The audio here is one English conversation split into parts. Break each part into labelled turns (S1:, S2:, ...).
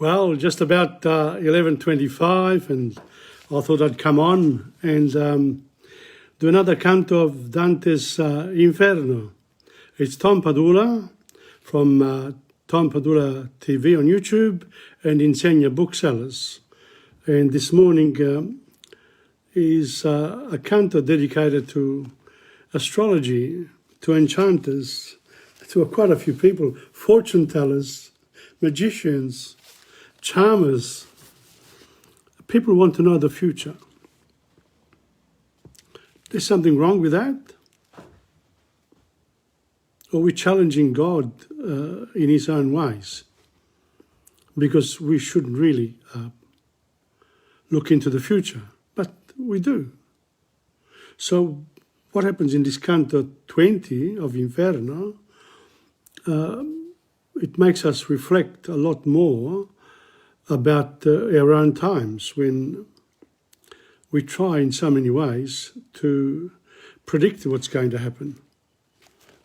S1: Well, just about 11:25, and I thought I'd come on and do another canto of Dante's Inferno. It's Tom Padula from TomPadulaTV on YouTube and Insegna Booksellers. And this morning is a canto dedicated to astrology, to enchanters, to quite a few people, fortune tellers, magicians, charmers. People want to know the future. There's something wrong with that? Or we're challenging God in his own ways? Because we shouldn't really look into the future, but we do. So what happens in this Canto 20 of Inferno, it makes us reflect a lot more about our own times when we try in so many ways to predict what's going to happen.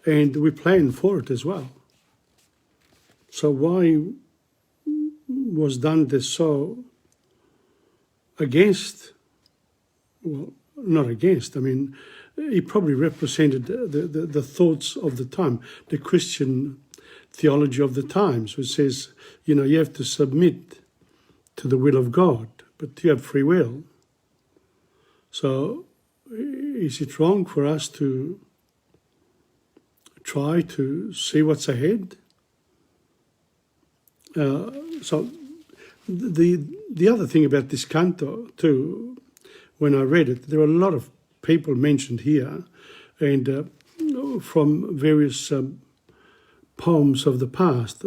S1: And we plan for it as well. So why was Dante so against, well, not against, I mean, he probably represented the thoughts of the time, the Christian theology of the times, which says, you know, you have to submit to the will of God, but you have free will. So is it wrong for us to try to see what's ahead? So the other thing about this canto too, when I read it, there are a lot of people mentioned here, and from various poems of the past,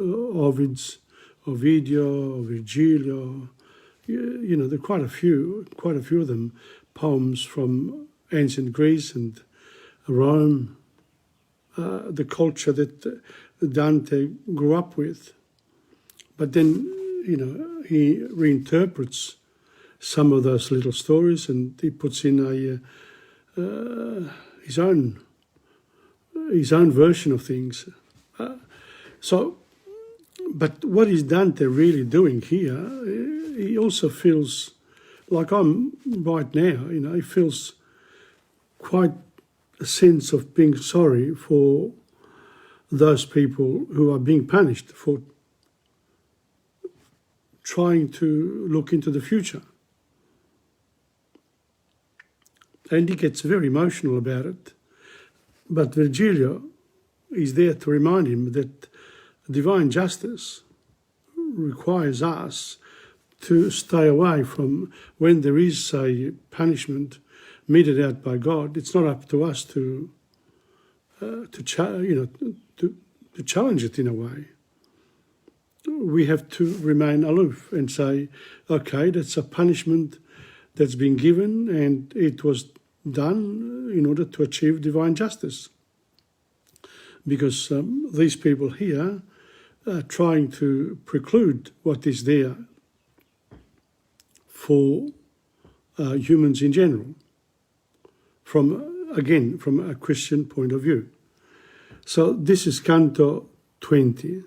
S1: Ovidio, Virgilio, you know, there are quite a few of them, poems from ancient Greece and Rome, the culture that Dante grew up with. But then, you know, he reinterprets some of those little stories and he puts in his own version of things. But what is Dante really doing here? He also feels like I'm right now, you know, he feels quite a sense of being sorry for those people who are being punished for trying to look into the future. And he gets very emotional about it. But Virgilio is there to remind him that divine justice requires us to stay away from when there is a punishment meted out by God. It's not up to us to challenge it in a way. We have to remain aloof and say, okay, that's a punishment that's been given and it was done in order to achieve divine justice. Because these people here are trying to preclude what is there for humans in general, from a Christian point of view. So this is Canto 20,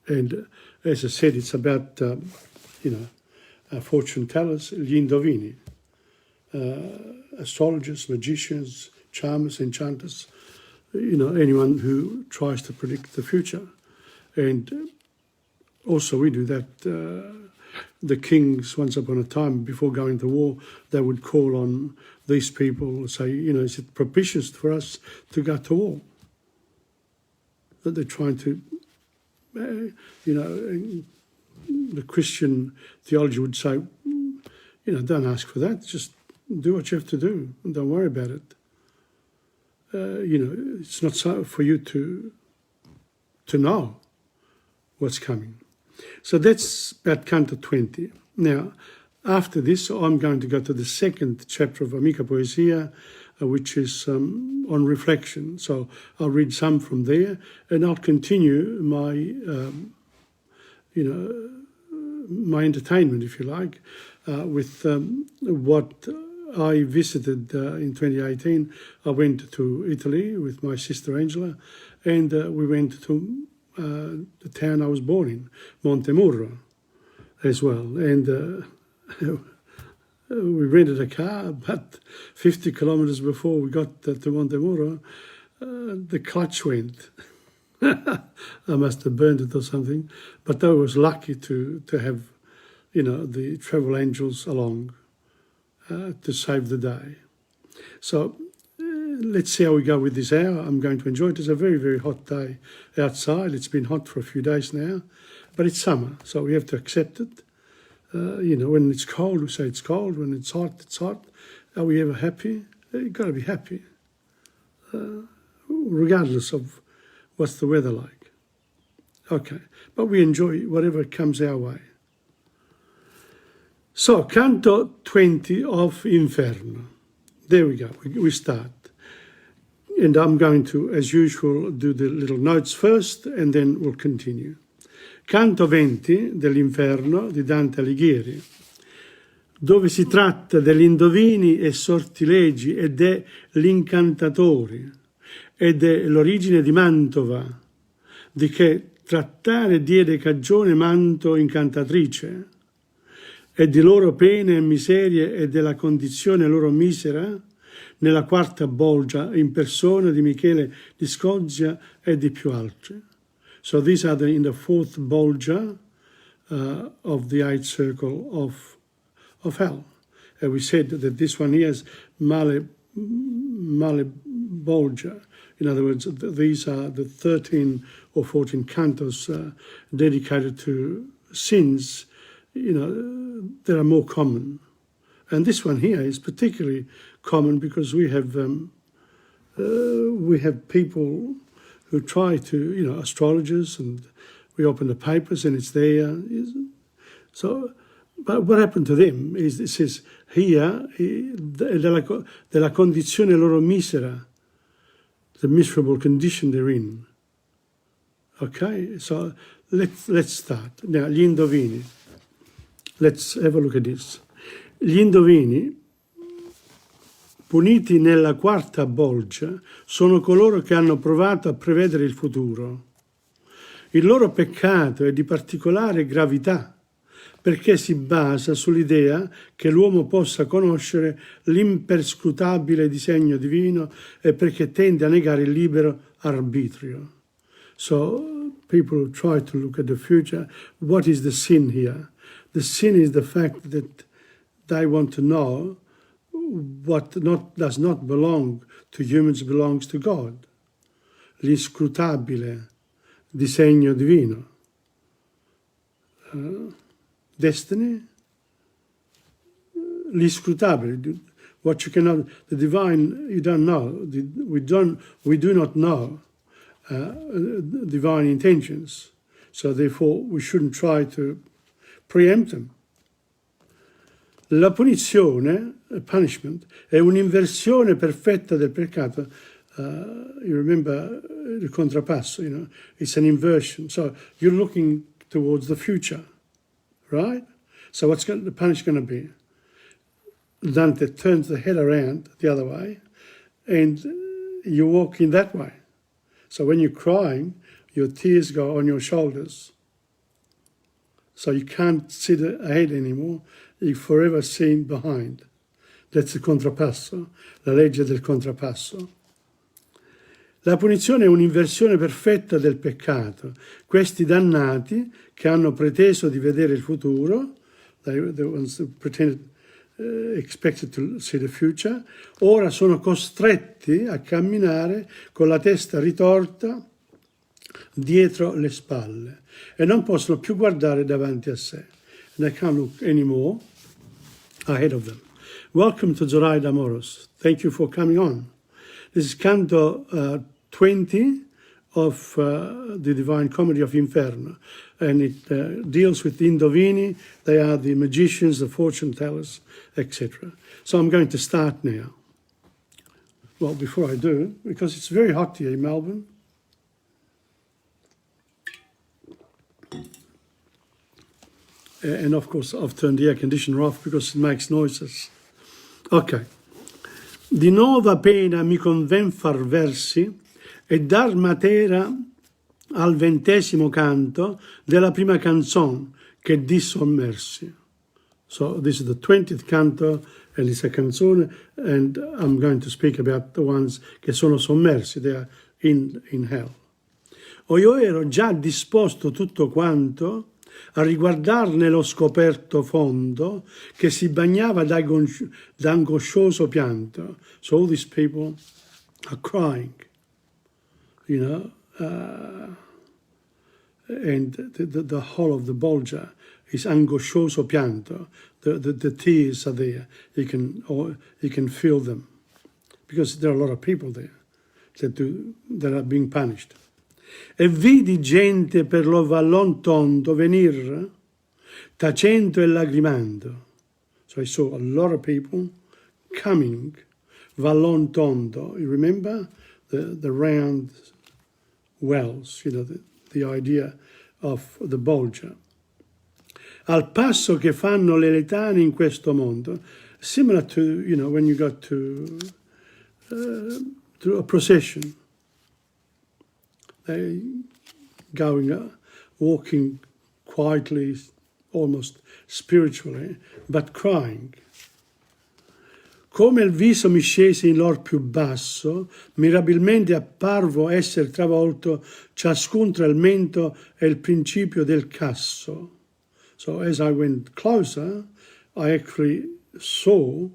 S1: and as I said, it's about, fortune tellers, gli indovini, astrologers, magicians, charmers, enchanters, you know, anyone who tries to predict the future. And also we do that. The kings, once upon a time, before going to war, they would call on these people, say, you know, is it propitious for us to go to war? That they're trying to, the Christian theology would say, you know, don't ask for that, just do what you have to do and don't worry about it. It's not so for you to know what's coming. So that's about Canto 20. Now, after this, I'm going to go to the second chapter of Amica Poesia, which is on reflection. So I'll read some from there, and I'll continue my, my entertainment, if you like, with what I visited in 2018. I went to Italy with my sister Angela, and we went to the town I was born in, Montemurro. as well. And we rented a car, but 50 kilometers before we got to Montemuro, the clutch went. I must have burned it or something, but I was lucky to have, you know, the travel angels along to save the day. So let's see how we go with this hour. I'm going to enjoy it. It's a very, very hot day outside. It's been hot for a few days now, but it's summer, so we have to accept it. You know, when it's cold, we say it's cold. When it's hot, it's hot. Are we ever happy? You've got to be happy, regardless of what's the weather like. Okay, but we enjoy whatever comes our way. So, Canto 20 of Inferno. There we go, we start. And I'm going to, as usual, do the little notes first, and then we'll continue. Canto 20 dell'Inferno di Dante Alighieri, dove si tratta degli indovini e sortilegi e degli incantatori, ed è l'origine di Mantova, di che trattare diede cagione Manto incantatrice, e di loro pene e miserie e della condizione loro misera, nella quarta bolgia in persona di Michele di Scozia e di più altri. So these are in the fourth bolgia of the eighth circle of hell. And we said that this one here is Male bolgia. In other words, these are the 13 or 14 cantos dedicated to sins, you know, that are more common. And this one here is particularly common because we have people who try to, you know, astrologers, and we open the papers and it's there. So, but what happened to them is, it says here, della condizione loro misera, the miserable condition they're in. Okay, so let's start. Now, gli indovini. Let's have a look at this. Gli indovini, puniti nella quarta bolgia, sono coloro che hanno provato a prevedere il futuro. Il loro peccato è di particolare gravità, perché si basa sull'idea che l'uomo possa conoscere l'imperscrutabile disegno divino e perché tende a negare il libero arbitrio. So people try to look at the future. What is the sin here? The sin is the fact that they want to know what does not belong to humans belongs to God. L'inscrutabile disegno divino. Destiny, l'inscrutabile, what you cannot, the divine, you don't know. We do not know divine intentions. So therefore we shouldn't try to preempt them. La punizione, punishment, è un'inversione perfetta del peccato. You remember the contrapasso, you know, it's an inversion. So you're looking towards the future, right? So what's the punishment going to be? Dante turns the head around the other way and you walk in that way. So when you're crying, your tears go on your shoulders. So you can't see ahead anymore, you're forever seen behind. That's the contrapasso, la legge del contrapasso. La punizione è un'inversione perfetta del peccato. Questi dannati che hanno preteso di vedere il futuro, the ones who pretended, expected to see the future, ora sono costretti a camminare con la testa ritorta dietro le spalle e non possono più guardare davanti a sé. And they can't look anymore ahead of them. Welcome to Zoraida Moros. Thank you for coming on. This is Canto 20 of the Divine Comedy of Inferno, and it deals with the Indovini. They are the magicians, the fortune tellers, etc. So I'm going to start now. Well, before I do, because it's very hot here in Melbourne. And of course, I've turned the air conditioner off because it makes noises. Ok. Di nuova pena mi conven far versi e dar matera al 20° canto della prima canzone che di sommersi. So this is the 20th canto, and it's a canzone, and I'm going to speak about the ones che sono sommersi, they are in hell. O io ero già disposto tutto quanto a riguardarne lo scoperto fondo che si bagnava d'angoscioso pianto. So all these people are crying, you know, and the whole of the Bolgia is angoscioso pianto. The tears are there. You can feel them, because there are a lot of people there that are being punished. E vidi gente per lo vallon tondo venir, tacendo e lagrimando. So I saw a lot of people coming, vallon tondo. You remember the round wells, you know, the idea of the Bolgia. Al passo che fanno le letane in questo mondo, similar to, you know, when you go to a procession. They going, walking quietly, almost spiritually, but crying. Come il viso mi scese in lor più basso, mirabilmente apparvo esser travolto ciascun tra il mento e il principio del casso. So as I went closer, I actually saw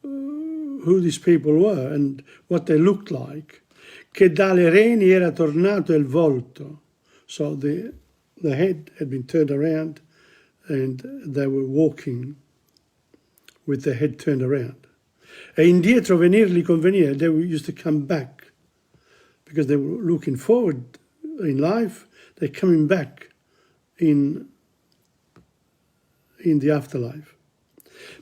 S1: who these people were and what they looked like. Che dalle reni era tornato il volto. So the head had been turned around and they were walking with the head turned around. E indietro venirli conveniva, they used to come back because they were looking forward in life, they're coming back in the afterlife.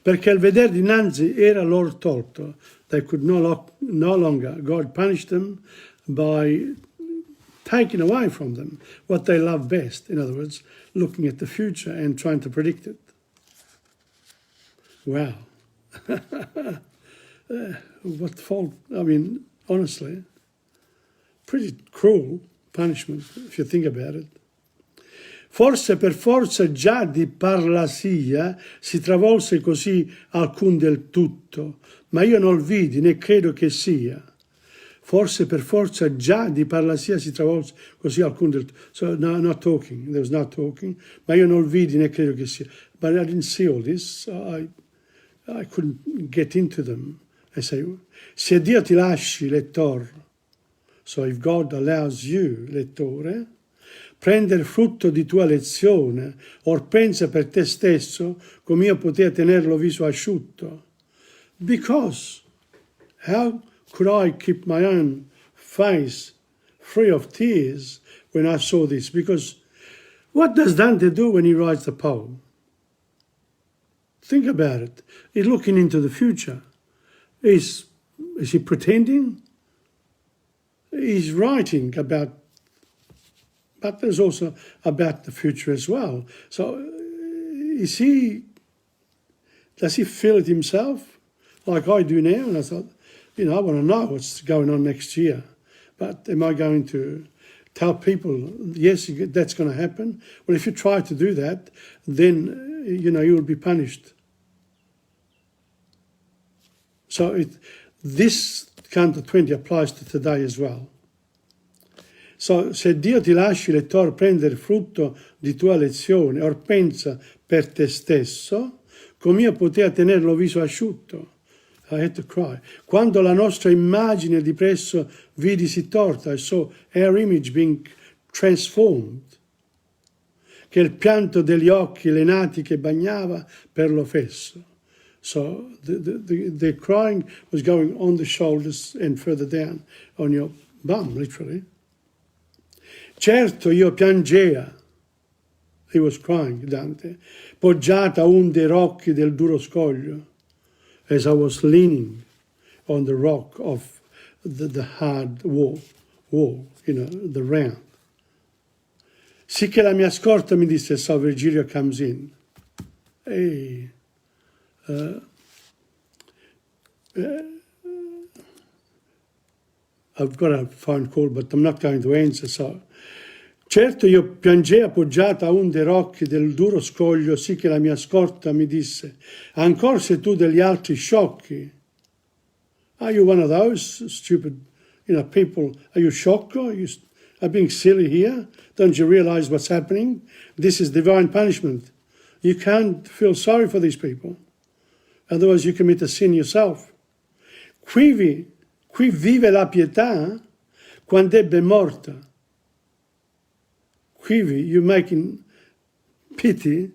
S1: Perché al veder dinanzi era loro tolto. They could no longer, God punished them by taking away from them what they love best. In other words, looking at the future and trying to predict it. Wow. What fault, I mean, honestly, pretty cruel punishment if you think about it. Forse per forza già di parlasia si travolse così alcun del tutto, ma io non vidi né credo che sia. Forse per forza già di parlasia si travolse così alcun del tutto. So no, not talking, there was no talking, ma io non vidi né credo che sia. But I didn't see all this, so I couldn't get into them. I say, se Dio ti lasci, lettor, so if God allows you, lettore, prendere frutto di tua lezione, or pensa per te stesso come io potevo tenerlo viso asciutto. Because how could I keep my own face free of tears when I saw this? Because what does Dante do when he writes the poem? Think about it. He's looking into the future. Is he pretending? He's writing about, but there's also about the future as well. So does he feel it himself like I do now? And I thought, you know, I want to know what's going on next year. But am I going to tell people, yes, that's going to happen? Well, if you try to do that, then, you know, you will be punished. So this Canto 20 applies to today as well. So, se Dio ti lasci, lettore, prendere frutto di tua lezione, or pensa per te stesso, come io potevo tenerlo viso asciutto. I had to cry. Quando la nostra immagine di presso vidi si torta, I saw our image being transformed, che il pianto degli occhi le natiche bagnava per lo fesso. So the crying was going on the shoulders and further down on your bum, literally. Certo io piangea, he was crying, Dante, poggiata un dei rocchi del duro scoglio, as I was leaning on the rock of the hard wall, you know, the round. Sì che la mia scorta mi disse, so Virgilio comes in. Hey, I've got a phone call, but I'm not going to answer, so Certo io piangei appoggiata a un dei rocchi del duro scoglio, sì che la mia scorta mi disse, ancor sei tu degli altri sciocchi? Are you one of those stupid, people? Are you shocked? Are being silly here? Don't you realize what's happening? This is divine punishment. You can't feel sorry for these people. Otherwise you commit a sin yourself. Qui vive la pietà quando ebbe morta. Quivi, you're making pity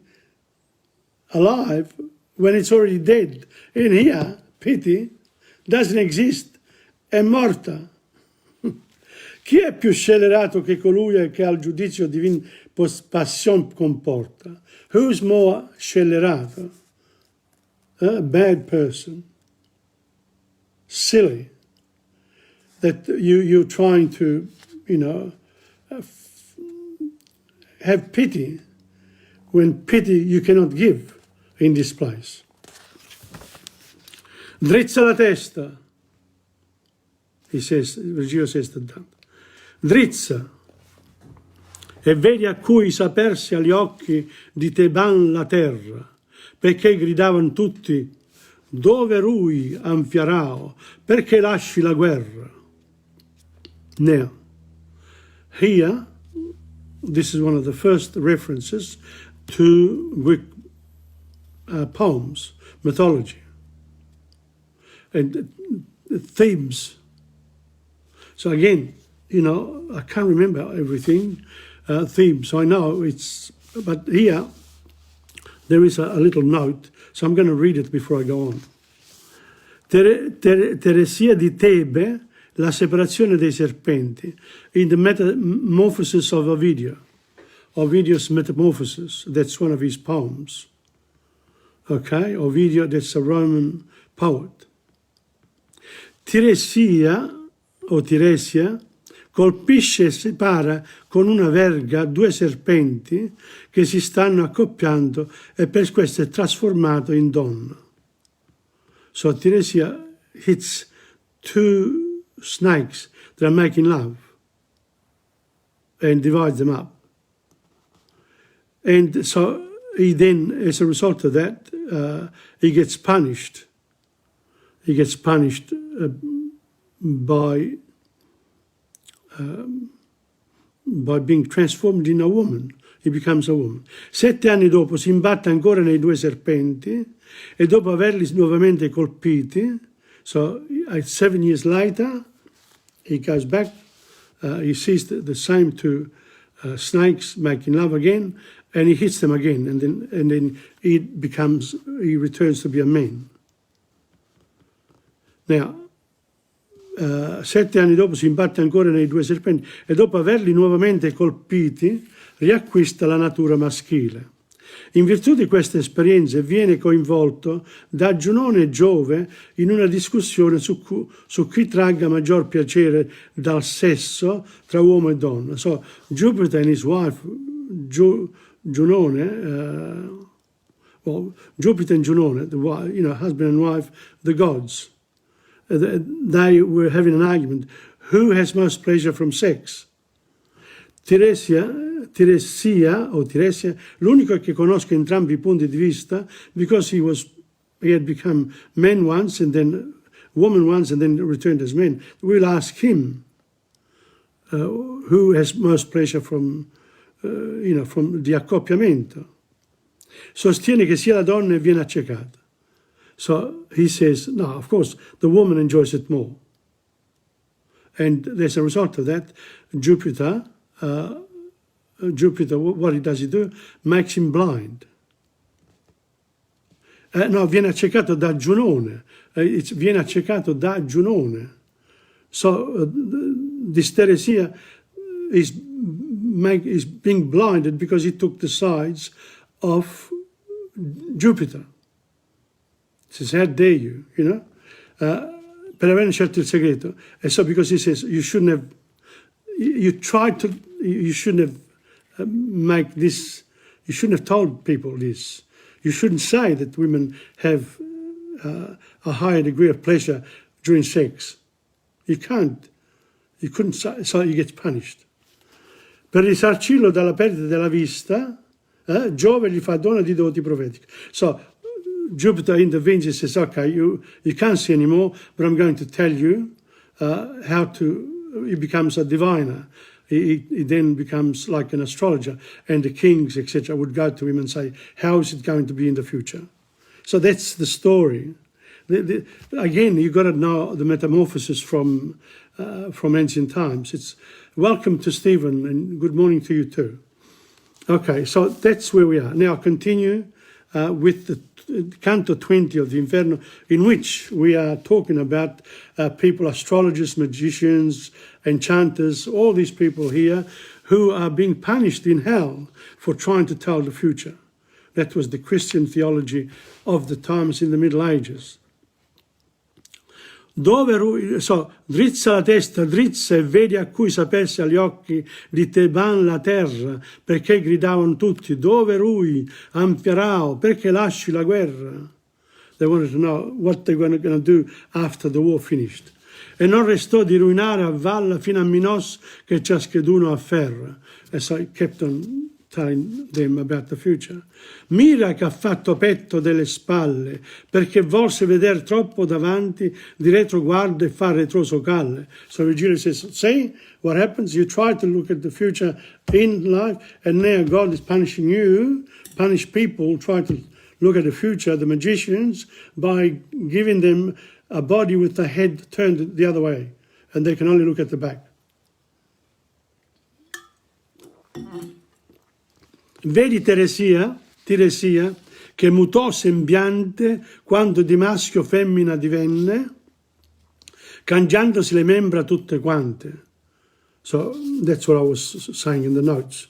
S1: alive when it's already dead. In here, pity doesn't exist, è morta. Chi è più scellerato che colui che al giudizio divino passion comporta? Who's more scellerato? A bad person. Silly. That you're trying to, have pity when pity you cannot give in this place. Drizza la testa, Virgilio says to Dante. Drizza, e vedi a cui sapersi agli occhi di Teban la terra, perché gridavano tutti, dove rui Anfiarao, perché lasci la guerra? Now, here, this is one of the first references to Greek poems, mythology, and themes. So again, I can't remember everything, themes, I know but here there is a little note, so I'm going to read it before I go on. Teresia di Tebe, la separazione dei serpenti, in the Metamorphosis of Ovidio, Ovidio's Metamorphosis, that's one of his poems. Okay, Ovidio, that's a Roman poet. Tiresia colpisce e separa con una verga due serpenti che si stanno accoppiando e per questo è trasformato in donna. So Tiresia hits two snakes that are making love and divides them up. And so he then, as a result of that, he gets punished. He gets punished by being transformed in a woman. He becomes a woman. 7 anni dopo si imbatte ancora nei due serpenti e dopo averli nuovamente colpiti, so 7 years later, he goes back, he sees the same two snakes making love again, and he hits them again, and then he returns to be a man. Now, 7 anni dopo si imbatte ancora nei due serpenti e dopo averli nuovamente colpiti riacquista la natura maschile. In virtù di queste esperienze viene coinvolto da Giunone e Giove in una discussione su chi tragga maggior piacere dal sesso tra uomo e donna. So Jupiter and his wife, Giunone, Jupiter and Giunone, husband and wife, the gods. They were having an argument. Who has most pleasure from sex? Tiresia, l'unico che conosca entrambi I punti di vista, because he had become man once and then woman once and then returned as man. We'll ask him who has most pleasure from di accoppiamento. Sostiene che sia la donna e viene accecata. So he says, no, of course, the woman enjoys it more. And as a result of that, Jupiter, what does he do? Makes him blind. No, viene accecato da Giunone. Viene accecato da Giunone. So this Teresia is being blinded because he took the sides of Jupiter. Says, how dare you, per avere scelto il segreto. And so because he says, you shouldn't have make this, you shouldn't have told people this. You shouldn't say that women have a higher degree of pleasure during sex. You couldn't say, so he gets punished. Per risarcirlo dalla perdita della vista, Giove gli fa dono di doti profetiche. So Jupiter intervenes and says, okay, you can't see anymore, but I'm going to tell you how to, he becomes a diviner. He then becomes like an astrologer, and the kings, etc., would go to him and say, how is it going to be in the future? So that's the story. Again, you've got to know the metamorphosis from ancient times. It's welcome to Stephen, and good morning to you too. Okay, so that's where we are. Now continue with the Canto 20 of the Inferno, in which we are talking about people, astrologers, magicians, enchanters, all these people here who are being punished in hell for trying to tell the future. That was the Christian theology of the times in the Middle Ages. Drizza la testa, drizza, e vedi a cui sapesse agli occhi di Teban la terra, perché gridavano tutti, dove rui, Ampiarao, perché lasci la guerra? They wanted to know what they were going to do after the war finished. E non restò di ruinare a valle fino a Minos che ciascheduno afferra. And so he kept on telling them about the future. Mira che ha fatto petto delle spalle, perché volse vedere troppo davanti, di retroguardo e fa retroso calle. So Virgilio says, see what happens? You try to look at the future in life, and now God is punishing you, punish people, try to look at the future, the magicians, by giving them a body with the head turned the other way, and they can only look at the back. Vedi Tiresia, che mutò sembiante quando di maschio femmina divenne, cangiandosi le membra tutte quante. So that's what I was saying in the notes.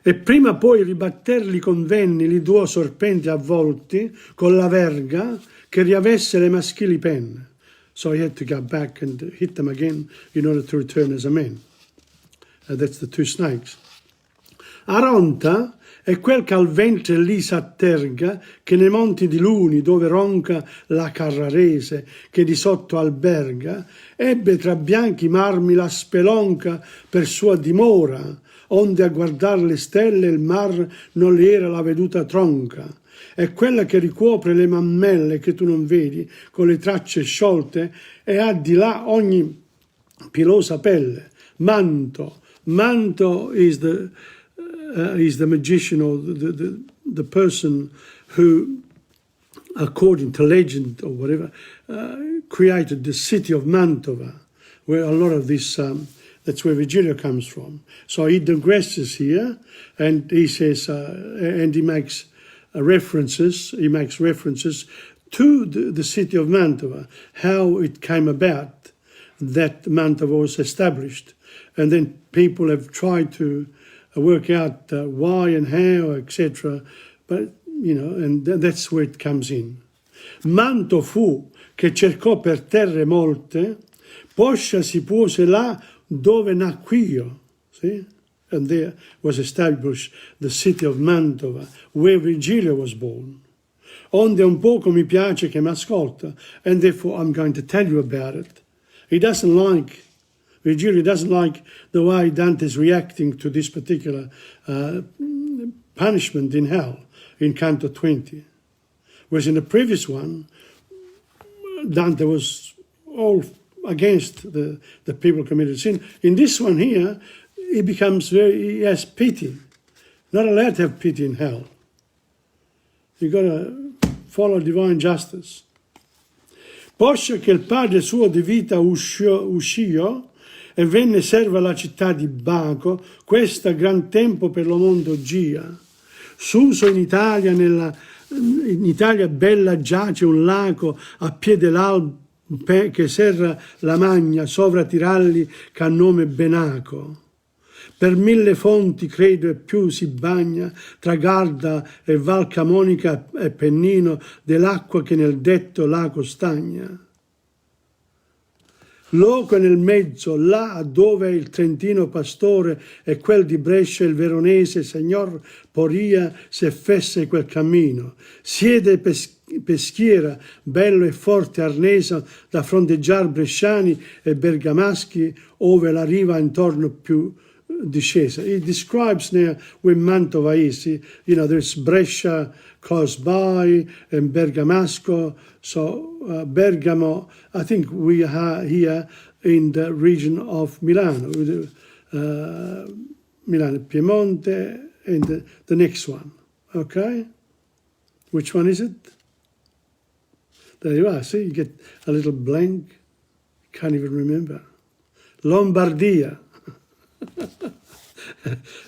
S1: E prima poi ribatterli convenni li due sorpenti avvolti con la verga che riavesse le maschili penne. So he had to go back and hit them again in order to return as a man. That's the two snakes. Aronta è quel che al ventre lì s'atterga, che nei monti di Luni, dove ronca la Carrarese, che di sotto alberga, ebbe tra bianchi marmi la spelonca per sua dimora, onde a guardar le stelle il mar non le era la veduta tronca. È quella che ricopre le mammelle che tu non vedi, con le tracce sciolte, e ha di là ogni pilosa pelle. Manto is the magician, or the person who, according to legend or whatever, created the city of Mantova, where a lot of this, that's where Virgilio comes from. So he digresses here, and he says, and he makes references to the city of Mantova, how it came about that Mantova was established. And then people have tried to work out why and how, etc. But, you know, and that's where it comes in. Manto fu che cercò per terre molte, poscia si pose là dove nacqu'io. See? And there was established the city of Mantova, where Virgilio was born. Onde un poco mi piace che mi ascolta, and therefore I'm going to tell you about it. Virgilio doesn't like the way Dante is reacting to this particular punishment in hell in Canto 20. Whereas in the previous one, Dante was all against the people who committed sin. In this one here, he has pity. Not allowed to have pity in hell. You've got to follow divine justice. Poscia che il padre suo di vita uscì e venne serva alla città di Baco, questa gran tempo per lo mondo gia. Suso in Italia bella giace un lago a piede l'Alpe che serra la magna sovra Tiralli che ha nome Benaco. Per 1000 fonti credo e più si bagna tra Garda e Val Camonica e Pennino dell'acqua che nel detto lago stagna. Loco nel mezzo, là dove il Trentino pastore e quel di Brescia il Veronese signor Poria se fesse quel cammino. Siede peschiera, bello e forte arnesa da fronteggiar bresciani e bergamaschi, ove la riva intorno più discesa. He describes now where Mantova is. There's Brescia close by and Bergamasco. So Bergamo, I think we are here in the region of Milano, Milano, Piemonte, and the next one. Okay? Which one is it? There you are. See, you get a little blank. Can't even remember. Lombardia.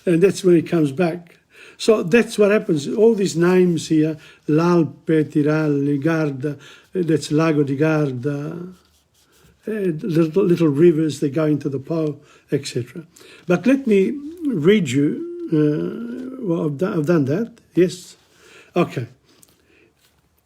S1: And that's when it comes back. So that's what happens. All these names here, l'Alpe, Tiralli, Garda, that's Lago di Garda, little rivers, they go into the Po, etc. But let me read you, well, I've done that, yes? Okay.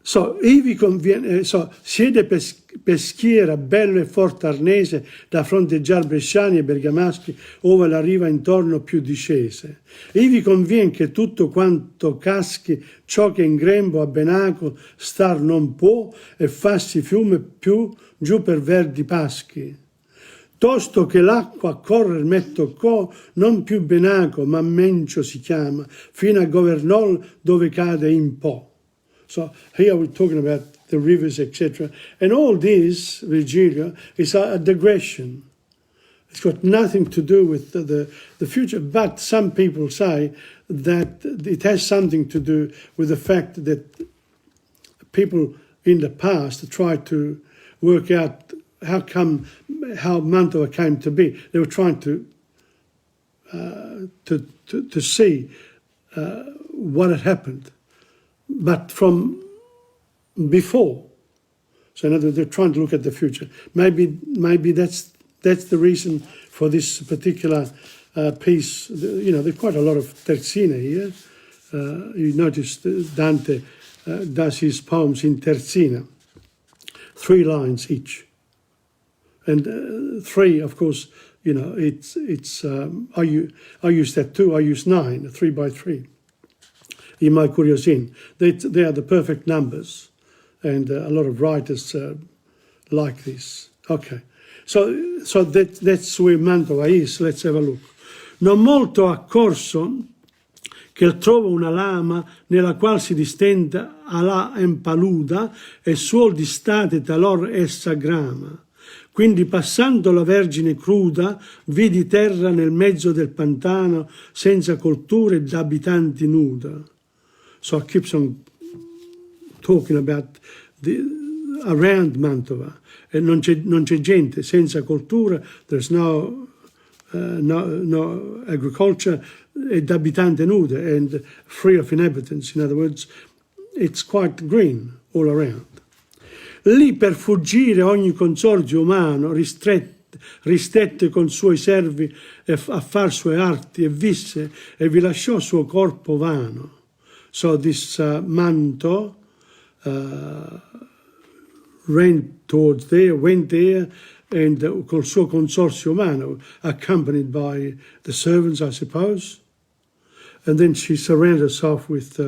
S1: So, ivi conviene, siede peschiera bello e forte arnese da fronteggiar bresciani e bergamaschi ove la riva intorno più discese. Ivi convien che tutto quanto caschi ciò che in grembo a Benaco star non può e fassi fiume più giù per verdi paschi. Tosto che l'acqua a correr metto co, non più Benaco ma Mencio si chiama, fino a Governol dove cade in Po. So here we're talking about the rivers, etc. And all this, Virgilio, is a digression. It's got nothing to do with the future, but some people say that it has something to do with the fact that people in the past tried to work out how Mantova came to be. They were trying to see what had happened. But from before, so in other words, they're trying to look at the future. Maybe that's the reason for this particular piece. There's quite a lot of terzine here. You notice Dante does his poems in terzina, 3 lines each, and 3, of course. It's I use that too. I use 9, 3 by 3. In my Curiosin. They are the perfect numbers, and a lot of writers like this. Okay, so that's where Mantova is. Let's have a look. Non molto accorso che trova una lama nella qual si distende alla empaluda e suol di state talor essa grama. Quindi passando la Vergine cruda, vidi terra nel mezzo del pantano senza colture ed abitanti nuda. So it keeps on talking about around Mantova. E non c'è gente, senza cultura, there's no agriculture, ed abitante nuda, and free of inhabitants. In other words, it's quite green all around. Lì per fuggire ogni consorzio umano ristette con suoi servi a far sue arti e visse e vi lasciò suo corpo vano. So this Manto went there, and col suo consorzio umano, accompanied by the servants, I suppose. And then she surrounded herself with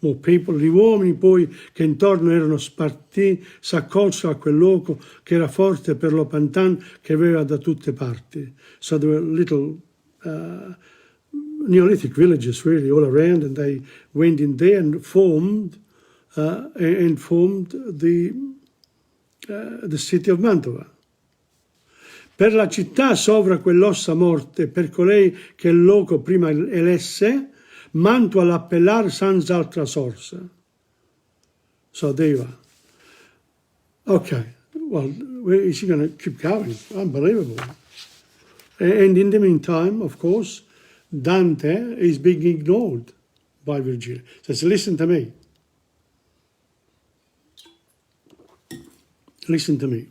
S1: more people. Gli uomini poi che intorno erano spartiti s'accolsero a quel luogo che era forte per lo pantan che aveva da tutte parti. So there were little Neolithic villages really all around, and they went in there and formed the city of Mantova. Per la città sovra quell'ossa morte, per colei che il loco prima elesse, Mantua l'appellar senza altra sorsa. So there you are. Okay, well, where is she going to keep going? Unbelievable. And in the meantime, of course, Dante is being ignored by Virgilio. Says, listen to me. Listen to me.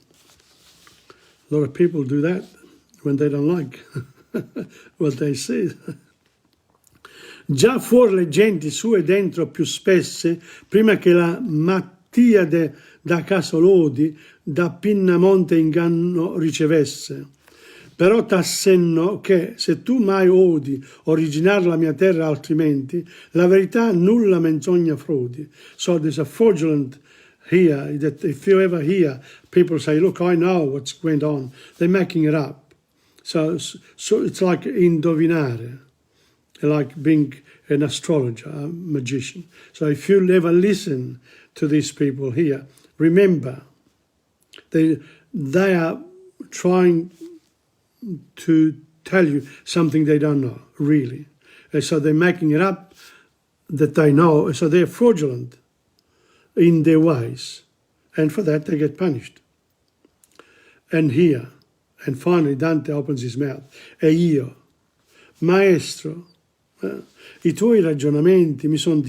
S1: A lot of people do that when they don't like what they say. Già fuori le genti sue dentro più spesse, prima che la Mattiade da Casolodi, da Pinnamonte inganno ricevesse. Però t'assenno che, se tu mai odi originar la mia terra altrimenti, la verità nulla menzogna frodi. So there's a fraudulent here, that if you ever hear people say, look, I know what's went on, they're making it up. So it's like indovinare, like being an astrologer, a magician. So if you ever listen to these people here, remember, they are trying to tell you something they don't know, really. And so they're making it up that they know, so they're fraudulent in their ways. And for that they get punished. And here, and finally Dante opens his mouth, e io, maestro, i tuoi ragionamenti mi son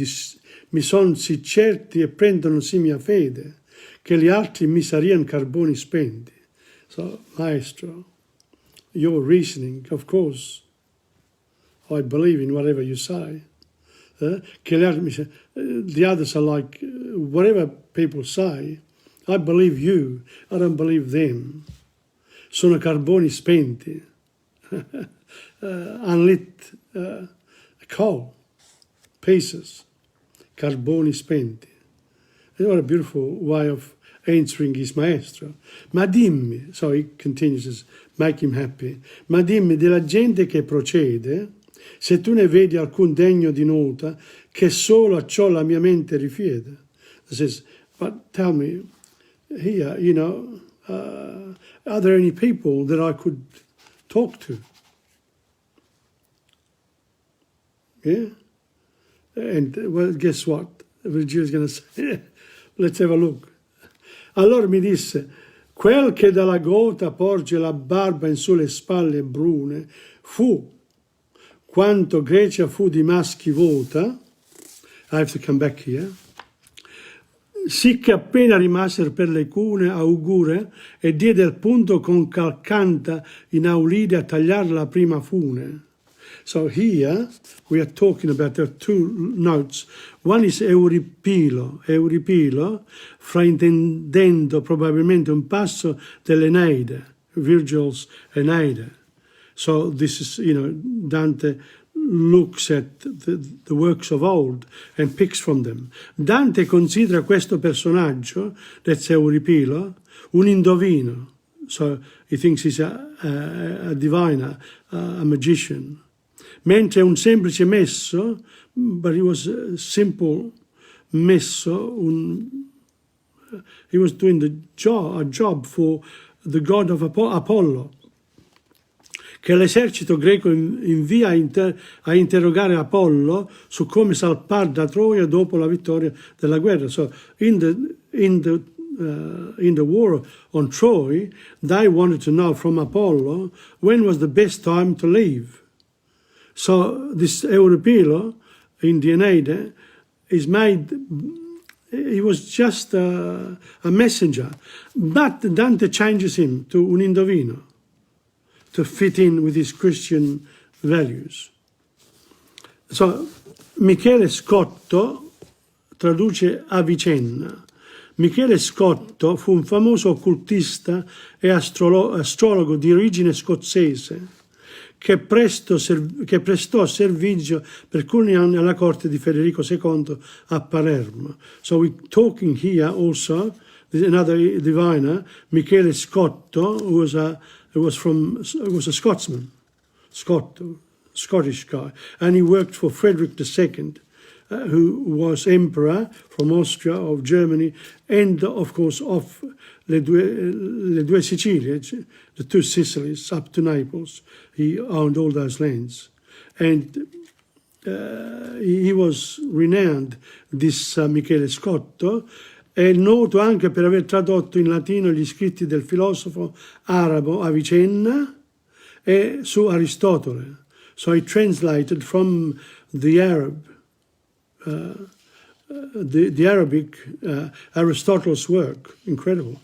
S1: sì certi e prendono sì mia fede, che gli altri mi sarian carboni spenti. So, maestro, your reasoning, of course, I believe in whatever you say. The others are like, whatever people say, I believe you, I don't believe them. Sono carboni spenti, unlit coal, pieces, carboni spenti. And what a beautiful way of answering his maestro. Ma dimmi, so he continues, make him happy, ma dimmi della gente che procede, se tu ne vedi alcun degno di nota, che solo a ciò la mia mente rifiede. He says, but tell me, here, you know, are there any people that I could talk to? Yeah? And, well, guess what? Virgilio is going to say, let's have a look. Allora mi disse, quel che dalla gota porge la barba in sulle spalle brune, fu, quanto Grecia fu di maschi vota, I have to come back here, sì che appena rimasero per le cune augure e diede il punto con calcanta in Aulide a tagliare la prima fune. So here we are talking about the two notes. One is Euripilo, fraintendendo probabilmente un passo dell'Eneide, Virgil's Eneide. So this is, you know, Dante looks at the works of old and picks from them. Dante considera questo personaggio, that's Euripilo, un indovino. So he thinks he's a diviner, a magician. Mentre un semplice messo, but he was a simple messo, he was doing a job for the god of Apollo, che l'esercito greco invia a interrogare Apollo su come salpare da Troia dopo la vittoria della guerra. So in the war on Troy, they wanted to know from Apollo when was the best time to leave. So this Euripilo in the Aeneid is made, he was just a messenger. But Dante changes him to un indovino to fit in with his Christian values. So Michele Scotto traduce Avicenna. Michele Scotto fu un famoso occultista e astrologo di origine scozzese che prestò servizio per alcuni anni alla corte di Federico II a Palermo. So we're talking here also, another diviner, Michele Scotto, who was a Scotsman, Scottish guy, and he worked for Frederick II, who was emperor from Austria, of Germany, and of course of le due Sicilie, the two Sicilies up to Naples. He owned all those lands. And he was renowned, this Michele Scotto, è noto anche per aver tradotto in latino gli scritti del filosofo arabo Avicenna e su Aristotele. So he translated from the Arab, the Arabic, Aristotle's work. Incredible.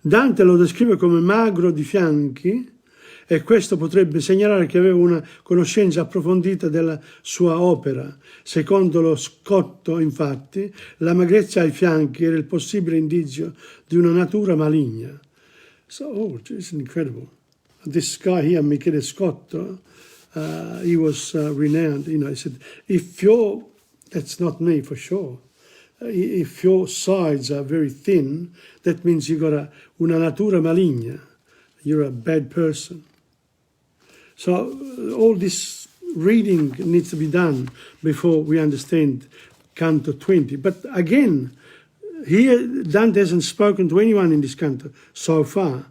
S1: Dante lo descrive come magro di fianchi e questo potrebbe segnalare che aveva una conoscenza approfondita della sua opera. Secondo lo Scotto, infatti, la magrezza ai fianchi era il possibile indizio di una natura maligna. So, oh, it's incredible. This guy here, Michele Scotto, he was renowned. You know, he said, that's not me for sure. If your sides are very thin, that means you've got una natura maligna. You're a bad person. So all this reading needs to be done before we understand Canto 20. But again, here Dante hasn't spoken to anyone in this canto so far.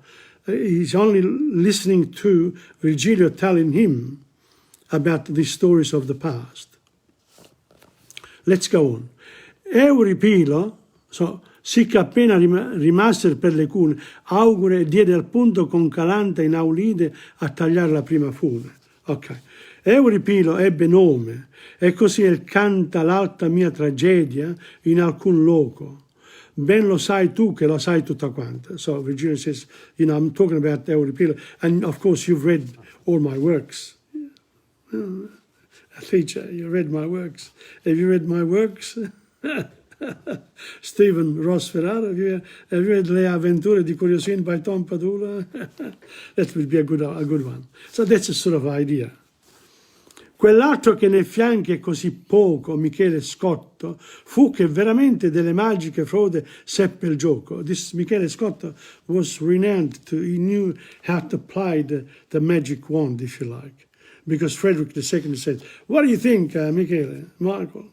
S1: He's only listening to Virgilio telling him about the stories of the past. Let's go on. Euripilo, so, sicché appena rimasero per le cune, augure diede al punto con Calanta in Aulide a tagliare la prima fune. Ok. Euripilo ebbe nome, e così il canta l'alta mia tragedia in alcun loco. Ben lo sai tu che lo sai tutta quanta. So Virgilio says, you know, I'm talking about Euripilo, and of course you've read all my works. Teacher, you read my works. Have you read my works? Stephen Ross Ferrara, have you read Le Avventure di Curiosin by Tom Padula? That would be a good one. So that's a sort of idea. Quell'altro che nei fianchi è così poco, Michele Scotto, fu che veramente delle magiche frode seppe il gioco. This Michele Scotto was renowned he knew how to apply the magic wand, if you like. Because Frederick II said, what do you think, Michele, Michael?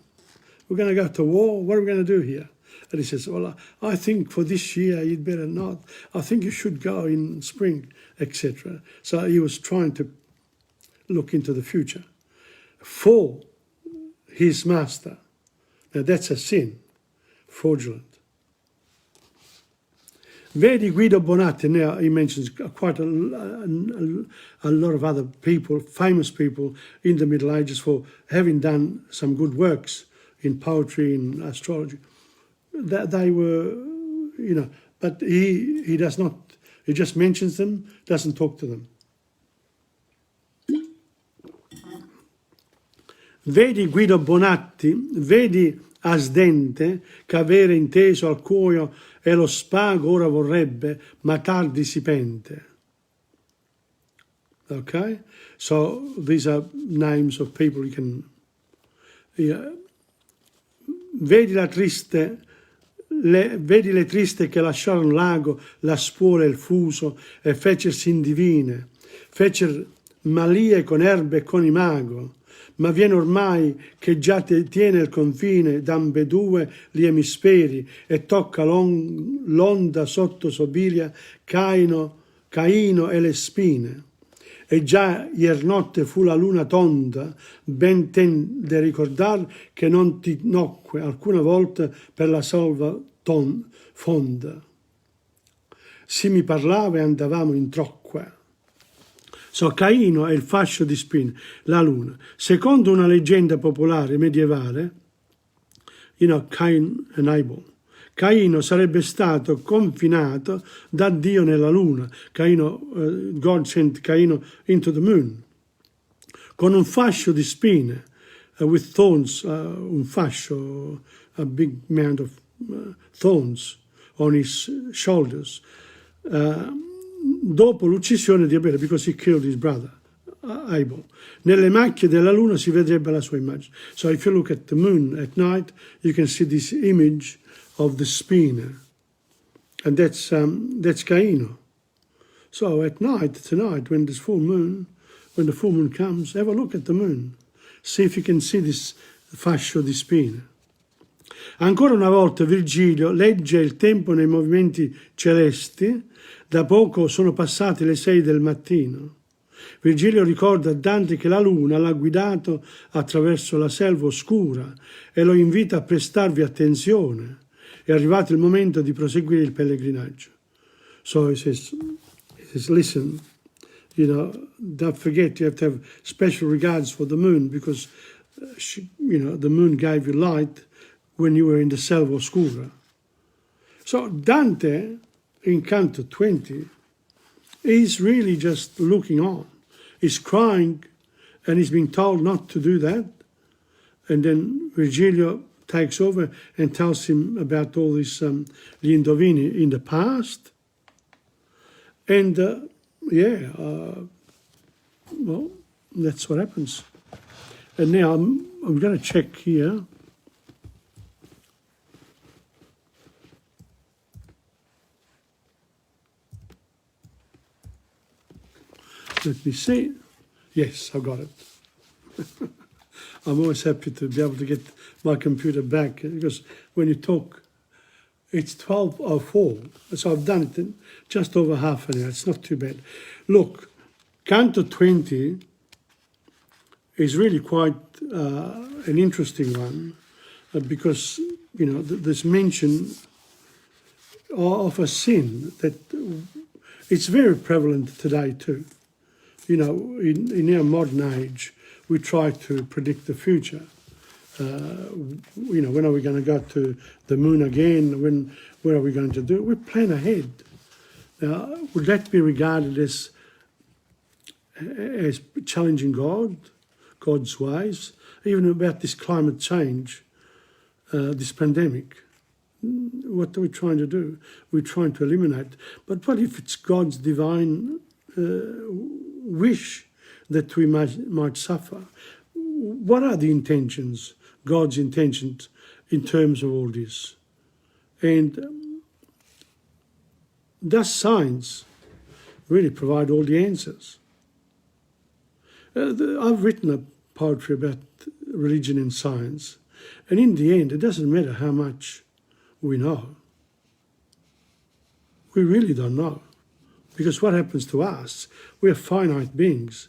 S1: We're going to go to war? What are we going to do here? And he says, well, I think for this year you'd better not. I think you should go in spring, etc. So he was trying to look into the future for his master. Now that's a sin, fraudulent. Vedi Guido Bonatti, now he mentions quite a lot of other people, famous people in the Middle Ages for having done some good works in poetry, in astrology. That they were, you know, but he does not, he just mentions them, doesn't talk to them. Vedi Guido Bonatti, vedi Asdente, che avere inteso al cuoio e lo spago ora vorrebbe, ma tardi si pente. Okay? So these are names of people you can... Vedi le triste che lasciarono l'ago, la spuola e il fuso, e fecersi in divine, fecer malie con erbe e con imago, ma viene ormai che già tiene il confine d'ambedue gli emisferi e tocca l'onda sotto sobilia Caino e le spine. E già iernotte fu la luna tonda, ben ten de ricordar che non ti nocque alcuna volta per la salva fonda. Si mi parlava e andavamo in trocque. So, Caino è il fascio di spine, la luna. Secondo una leggenda popolare medievale, you know, Cain and Abel, Caino sarebbe stato confinato da Dio nella luna. Caino, God sent Caino into the moon, con un fascio di spine, with thorns, un fascio, a big amount of thorns on his shoulders. Dopo l'uccisione di Abele, because he killed his brother, Abel. Nelle macchie della luna si vedrebbe la sua immagine. So if you look at the moon at night, you can see this image of the spine. And that's Caino. So at night, tonight, when the full moon comes, have a look at the moon. See if you can see this fascio di spine. Ancora una volta Virgilio legge il tempo nei movimenti celesti. Da poco sono passate le 6 del mattino. Virgilio ricorda a Dante che la luna l'ha guidato attraverso la selva oscura e lo invita a prestarvi attenzione. È arrivato il momento di proseguire il pellegrinaggio. So he says, listen, you know, don't forget you have to have special regards for the moon because, you know, the moon gave you light when you were in the selva oscura. So Dante, in Canto 20, he's really just looking on. He's crying and he's being told not to do that. And then Virgilio takes over and tells him about all these gli indovini in the past. And well, that's what happens. And now I'm going to check here. Let me see. Yes, I got it. I'm always happy to be able to get my computer back because when you talk, it's 12:04, so I've done it in just over half an hour. It's not too bad. Look, Canto 20 is really quite an interesting one because, you know, there's mention of a sin that it's very prevalent today too. You know, in our modern age, we try to predict the future. You know, when are we going to go to the moon again? What are we going to do? We plan ahead. Now, would that be regarded as challenging God's ways, even about this climate change, this pandemic? What are we trying to do? We're trying to eliminate. But what if it's God's divine wish that we might suffer? What are the intentions, God's intentions in terms of all this? And does science really provide all the answers? I've written a poetry about religion and science, and in the end, it doesn't matter how much we know. We really don't know. Because what happens to us, we're finite beings.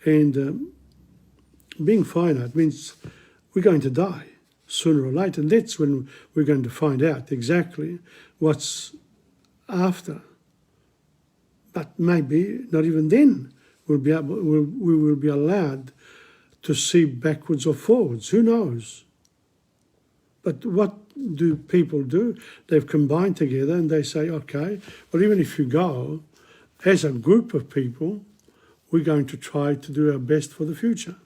S1: And being finite means we're going to die sooner or later. And that's when we're going to find out exactly what's after. But maybe not even then we will be allowed to see backwards or forwards. Who knows? But what do people do? They've combined together and they say, okay, well, even if you go, as a group of people, we're going to try to do our best for the future.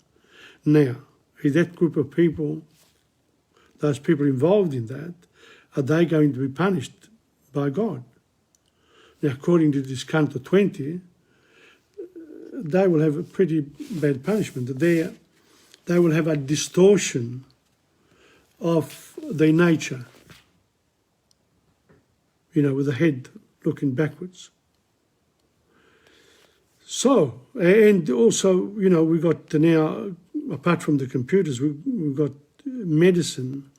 S1: Now, is that group of people, those people involved in that, are they going to be punished by God? Now, according to this Canto 20, they will have a pretty bad punishment. They will have a distortion of their nature, you know, with the head looking backwards. So, and also, you know, we got now, apart from the computers, we've got medicine.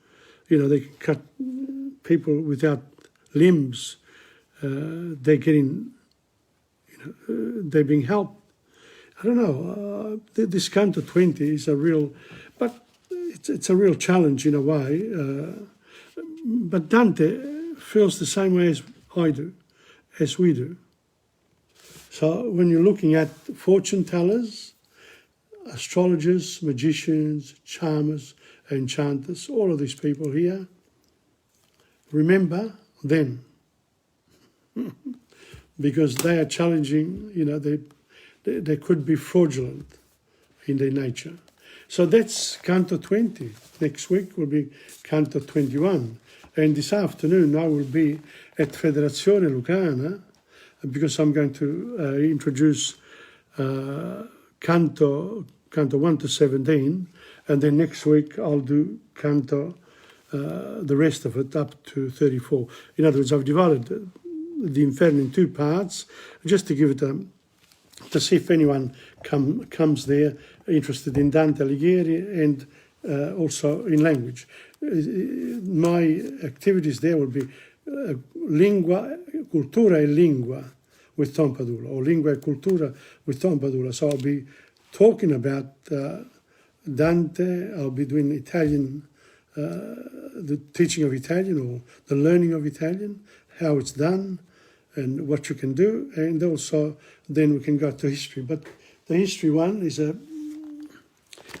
S1: You know, they can cut people without limbs. They're getting, you know, they're being helped. I don't know. This Canto 20 is a real, but it's a real challenge in a way. But Dante feels the same way as I do, as we do. So when you're looking at fortune tellers, astrologers, magicians, charmers, enchanters, all of these people here, remember them. Because they are challenging, you know, they could be fraudulent in their nature. So that's Canto 20. Next week will be Canto 21. And this afternoon I will be at Federazione Lucana because I'm going to introduce Canto 1 to 17. And then next week I'll do Canto, the rest of it up to 34. In other words, I've divided the Inferno in two parts just to give it to see if anyone comes there interested in Dante Alighieri and also in language. My activities there will be lingua, cultura e lingua with TomPadula, or lingua e cultura with TomPadula. So I'll be talking about Dante, I'll be doing Italian, the teaching of Italian or the learning of Italian, how it's done, and what you can do, and also then we can go to history. But the history one is